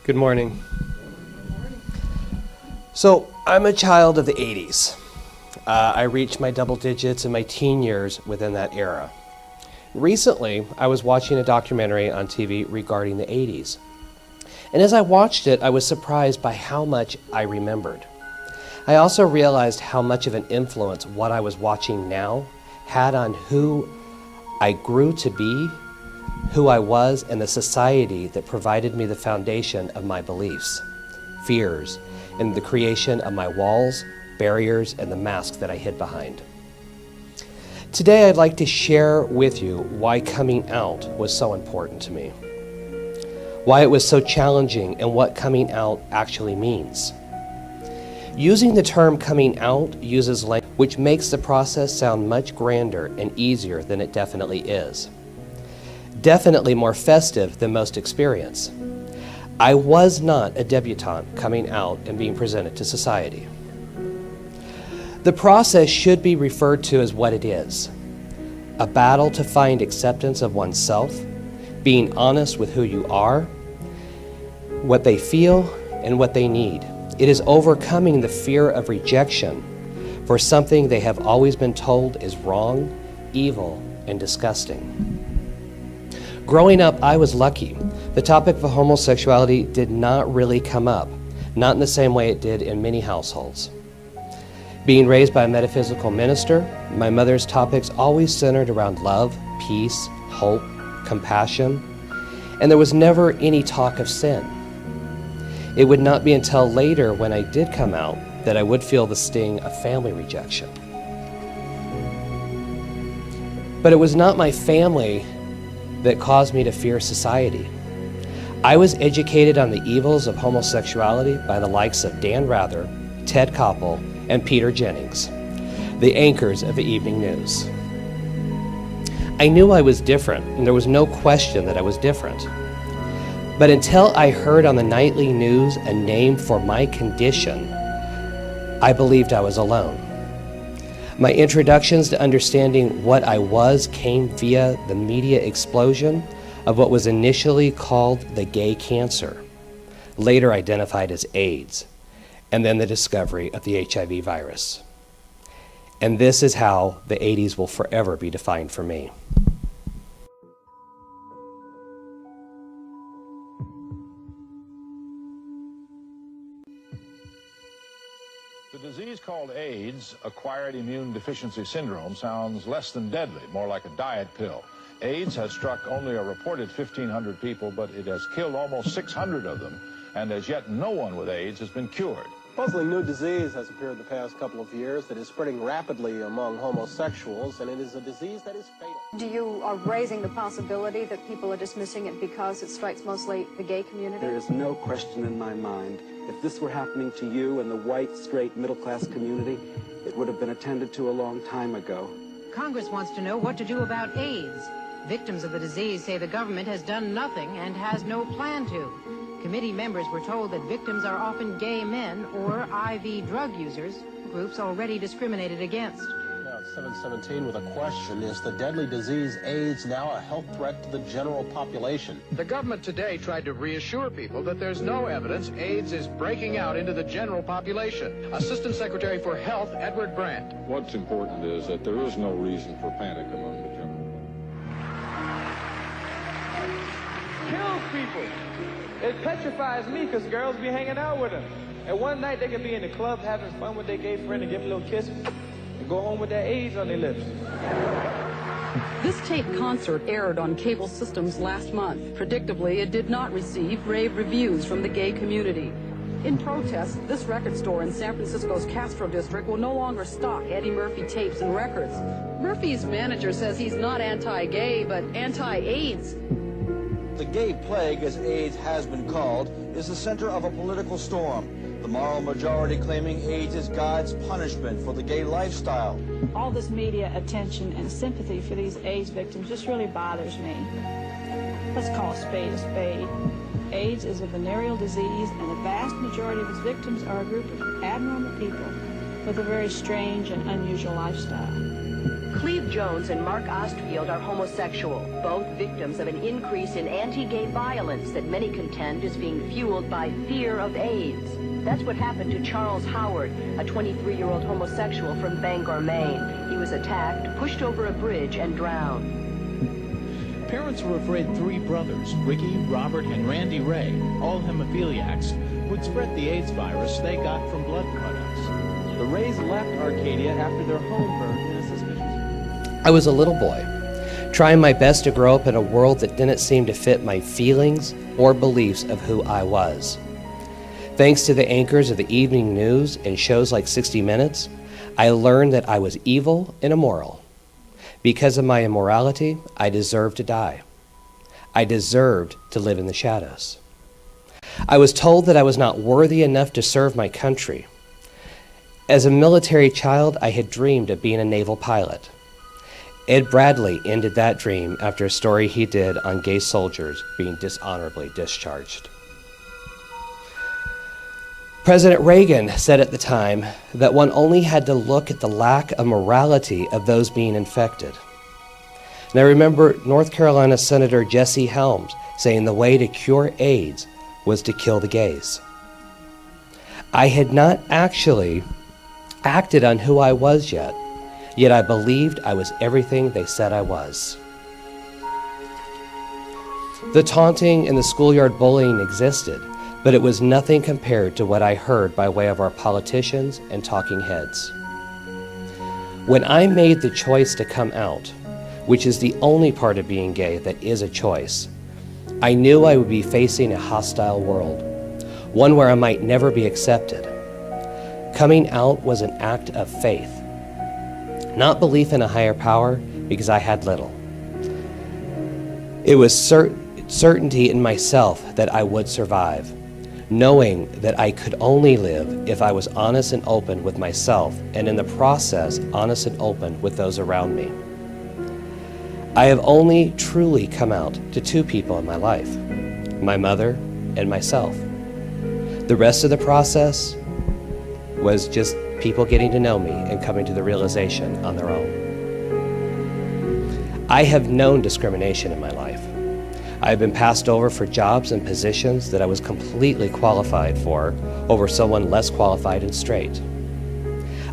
Good morning. So, I'm a child of the 80s. I reached my double digits in my teen years within that era. Recently, I was watching a documentary on TV regarding the 80s. And as I watched it, I was surprised by how much I remembered. I also realized how much of an influence what I was watching now had on who I grew to be, who I was, and the society that provided me the foundation of my beliefs, fears, and the creation of my walls, barriers, and the masks that I hid behind. Today, I'd like to share with you why coming out was so important to me, why it was so challenging, and what coming out actually means. Using the term coming out uses language which makes the process sound much grander and easier than it definitely is. Definitely more festive than most experience. I was not a debutante coming out and being presented to society. The process should be referred to as what it is: a battle to find acceptance of oneself, being honest with who you are, what they feel, and what they need. It is overcoming the fear of rejection for something they have always been told is wrong, evil, and disgusting. Growing up, I was lucky. The topic of homosexuality did not really come up, not in the same way it did in many households. Being raised by a metaphysical minister, my mother's topics always centered around love, peace, hope, compassion, and there was never any talk of sin. It would not be until later when I did come out that I would feel the sting of family rejection. But it was not my family that caused me to fear society. I was educated on the evils of homosexuality by the likes of Dan Rather, Ted Koppel, and Peter Jennings, the anchors of the evening news. I knew I was different, and there was no question that I was different. But until I heard on the nightly news a name for my condition, I believed I was alone. My introductions to understanding what I was came via the media explosion of what was initially called the gay cancer, later identified as AIDS, and then the discovery of the HIV virus. And this is how the 80s will forever be defined for me. The disease called AIDS, acquired immune deficiency syndrome, sounds less than deadly, more like a diet pill. AIDS has struck only a reported 1,500 people, but it has killed almost 600 of them, and as yet no one with AIDS has been cured. Puzzling new disease has appeared the past couple of years that is spreading rapidly among homosexuals, and it is a disease that is fatal. You are raising the possibility that people are dismissing it because it strikes mostly the gay community? There is no question in my mind. If this were happening to you and the white, straight, middle-class community, it would have been attended to a long time ago. Congress wants to know what to do about AIDS. Victims of the disease say the government has done nothing and has no plan to. Committee members were told that victims are often gay men or IV drug users, groups already discriminated against. Now it's 7:17 with a question. Is the deadly disease AIDS now a health threat to the general population? The government today tried to reassure people that there's no evidence AIDS is breaking out into the general population. Assistant Secretary for Health, Edward Brandt. What's important is that there is no reason for panic among the general public. Kills people. It petrifies me because girls be hanging out with them. And one night they can be in the club having fun with their gay friend and give them a little kiss and go home with their AIDS on their lips. This taped concert aired on cable systems last month. Predictably, it did not receive rave reviews from the gay community. In protest, this record store in San Francisco's Castro district will no longer stock Eddie Murphy tapes and records. Murphy's manager says he's not anti-gay, but anti-AIDS. The gay plague, as AIDS has been called, is the center of a political storm. The moral majority claiming AIDS is God's punishment for the gay lifestyle. All this media attention and sympathy for these AIDS victims just really bothers me. Let's call a spade a spade. AIDS is a venereal disease, and the vast majority of its victims are a group of abnormal people with a very strange and unusual lifestyle. Cleveland Elizabeth Jones and Mark Ostfield are homosexual, both victims of an increase in anti-gay violence that many contend is being fueled by fear of AIDS. That's what happened to Charles Howard, a 23-year-old homosexual from Bangor, Maine. He was attacked, pushed over a bridge, and drowned. Parents were afraid 3 brothers, Ricky, Robert, and Randy Ray, all hemophiliacs, would spread the AIDS virus they got from blood products. The Rays left Arcadia after their home burned in a suspicious... I was a little boy, trying my best to grow up in a world that didn't seem to fit my feelings or beliefs of who I was. Thanks to the anchors of the evening news and shows like 60 Minutes, I learned that I was evil and immoral. Because of my immorality, I deserved to die. I deserved to live in the shadows. I was told that I was not worthy enough to serve my country. As a military child, I had dreamed of being a naval pilot. Ed Bradley ended that dream after a story he did on gay soldiers being dishonorably discharged. President Reagan said at the time that one only had to look at the lack of morality of those being infected. And I remember North Carolina Senator Jesse Helms saying the way to cure AIDS was to kill the gays. I had not actually acted on who I was yet I believed I was everything they said I was. The taunting and the schoolyard bullying existed, but it was nothing compared to what I heard by way of our politicians and talking heads. When I made the choice to come out, which is the only part of being gay that is a choice, I knew I would be facing a hostile world, one where I might never be accepted. Coming out was an act of faith, not belief in a higher power, because I had little. It was certainty in myself that I would survive, knowing that I could only live if I was honest and open with myself, and in the process, honest and open with those around me. I have only truly come out to 2 people in my life, my mother and myself. The rest of the process was just people getting to know me and coming to the realization on their own. I have known discrimination in my life. I have been passed over for jobs and positions that I was completely qualified for over someone less qualified and straight.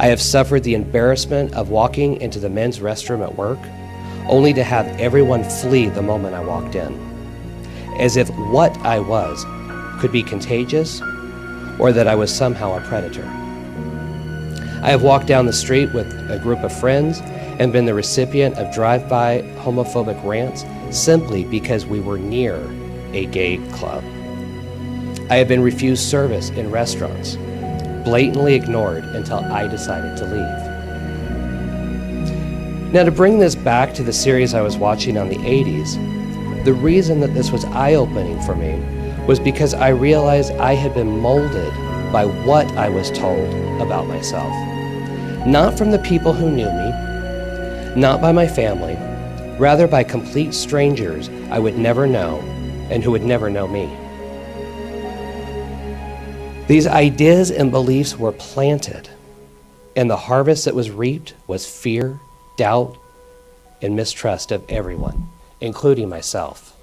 I have suffered the embarrassment of walking into the men's restroom at work, only to have everyone flee the moment I walked in, as if what I was could be contagious or that I was somehow a predator. I have walked down the street with a group of friends and been the recipient of drive-by homophobic rants simply because we were near a gay club. I have been refused service in restaurants, blatantly ignored until I decided to leave. Now, to bring this back to the series I was watching on the 80s, the reason that this was eye-opening for me was because I realized I had been molded by what I was told about myself. Not from the people who knew me, not by my family, rather by complete strangers I would never know and who would never know me. These ideas and beliefs were planted, and the harvest that was reaped was fear, doubt, and mistrust of everyone, including myself.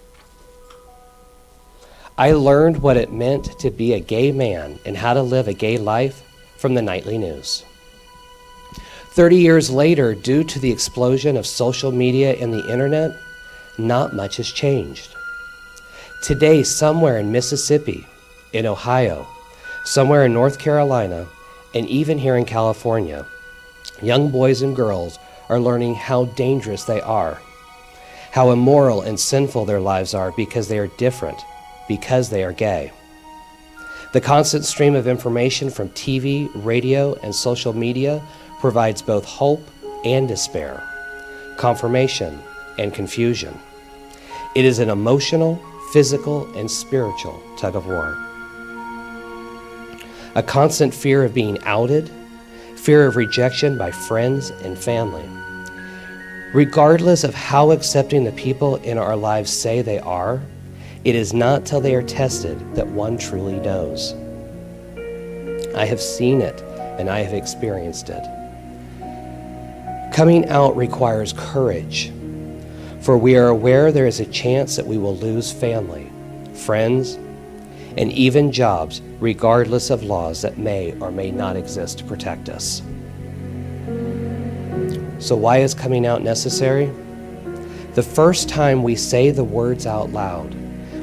I learned what it meant to be a gay man and how to live a gay life from the nightly news. 30 years later, due to the explosion of social media and the internet, not much has changed. Today, somewhere in Mississippi, in Ohio, somewhere in North Carolina, and even here in California, young boys and girls are learning how dangerous they are, how immoral and sinful their lives are because they are different, because they are gay. The constant stream of information from TV, radio, and social media provides both hope and despair, confirmation and confusion. It is an emotional, physical, and spiritual tug of war. A constant fear of being outed, fear of rejection by friends and family. Regardless of how accepting the people in our lives say they are, it is not till they are tested that one truly knows. I have seen it and I have experienced it. Coming out requires courage, for we are aware there is a chance that we will lose family, friends, and even jobs, regardless of laws that may or may not exist to protect us. So why is coming out necessary? The first time we say the words out loud,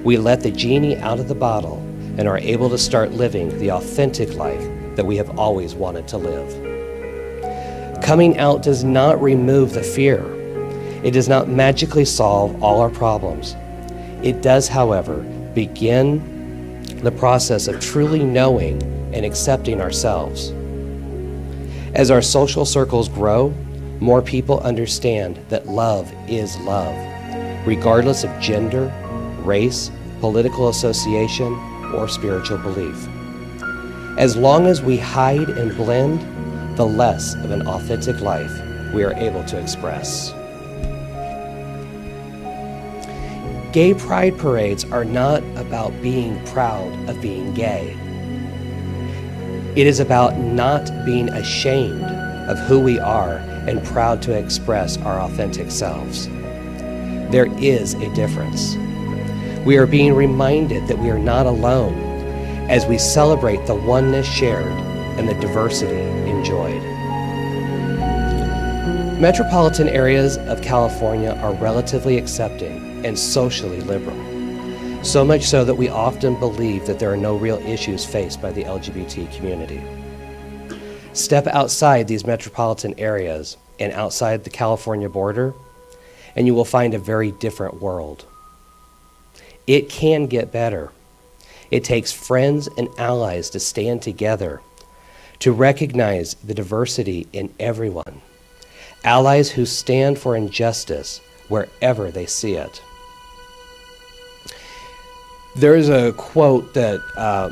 we let the genie out of the bottle and are able to start living the authentic life that we have always wanted to live. Coming out does not remove the fear. It does not magically solve all our problems. It does, however, begin the process of truly knowing and accepting ourselves. As our social circles grow, more people understand that love is love, regardless of gender, race, political association, or spiritual belief. As long as we hide and blend, the less of an authentic life we are able to express. Gay pride parades are not about being proud of being gay. It is about not being ashamed of who we are and proud to express our authentic selves. There is a difference. We are being reminded that we are not alone as we celebrate the oneness shared and the diversity enjoyed. Metropolitan areas of California are relatively accepting and socially liberal, so much so that we often believe that there are no real issues faced by the LGBT community. Step outside these metropolitan areas and outside the California border, and you will find a very different world. It can get better. It takes friends and allies to stand together, to recognize the diversity in everyone, allies who stand for injustice wherever they see it. There's a quote that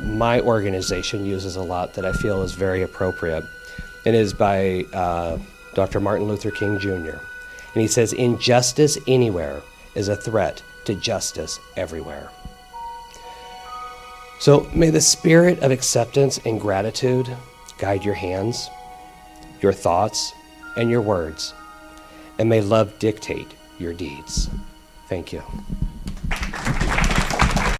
my organization uses a lot that I feel is very appropriate. It is by Dr. Martin Luther King Jr. And he says, "Injustice anywhere is a threat to justice everywhere." So may the spirit of acceptance and gratitude guide your hands, your thoughts, and your words, and may love dictate your deeds. Thank you.